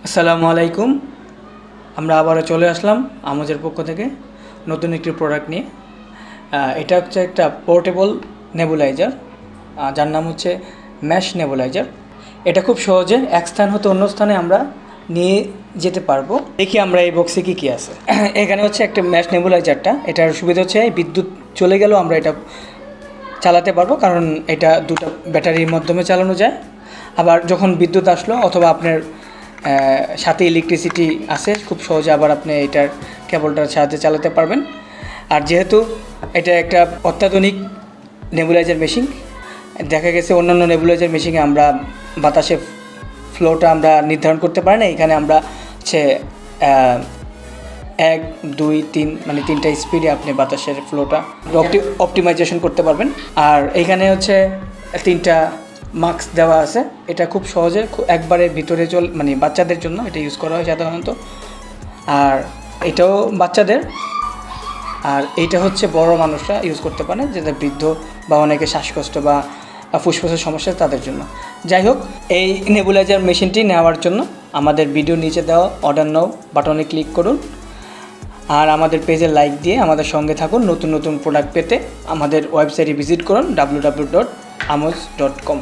আসসালামু আলাইকুম। আমরা আবারও চলে আসলাম আমোজের পক্ষ থেকে নতুন একটি প্রোডাক্ট নিয়ে। এটা হচ্ছে একটা পোর্টেবল নেবুলাইজার, যার নাম হচ্ছে ম্যাশ নেবুলাইজার। এটা খুব সহজে এক স্থান হতে অন্য স্থানে আমরা নিয়ে যেতে পারবো। দেখি আমরা এই বক্সে কী কী আছে। এখানে হচ্ছে একটা ম্যাশ নেবুলাইজারটা, এটার সুবিধা হচ্ছে বিদ্যুৎ চলে গেলেও আমরা এটা চালাতে পারবো, কারণ এটা দুটো ব্যাটারির মাধ্যমে চালানো যায়। আবার যখন বিদ্যুৎ আসলো অথবা আপনার সাথে ইলেকট্রিসিটি আছে, খুব সহজে আবার আপনি এটার কেবলটার সাহায্যে চালাতে পারবেন। আর যেহেতু এটা একটা অত্যাধুনিক নেবুলাইজার মেশিন, দেখা গেছে অন্যান্য নেবুলাইজার মেশিনে আমরা বাতাসে ফ্লোটা আমরা নির্ধারণ করতে পারি না। এখানে আমরা হচ্ছে 1, 2, 3 মানে 3টা স্পিডে আপনি বাতাসের ফ্লোটা অপটিমাইজেশন করতে পারবেন। আর এইখানে হচ্ছে 3টা মাস্ক দেওয়া আছে। এটা খুব সহজে একবারে ভিতরে মানে বাচ্চাদের জন্য এটা ইউজ করা হয় সাধারণত। আর এটাও বাচ্চাদের, আর এইটা হচ্ছে বড় মানুষরা ইউজ করতে পারে, যেটা বৃদ্ধ বা অনেকে শ্বাসকষ্ট বা ফুসফুসের সমস্যা তাদের জন্য। যাই হোক, এই নেবুলাইজার মেশিনটি নেওয়ার জন্য আমাদের ভিডিও নিচে দেওয়া অর্ডার নাও বাটনে ক্লিক করুন, আর আমাদের পেজে লাইক দিয়ে আমাদের সঙ্গে থাকুন। নতুন নতুন প্রোডাক্ট পেতে আমাদের ওয়েবসাইটে ভিজিট করুন www.amoz.com।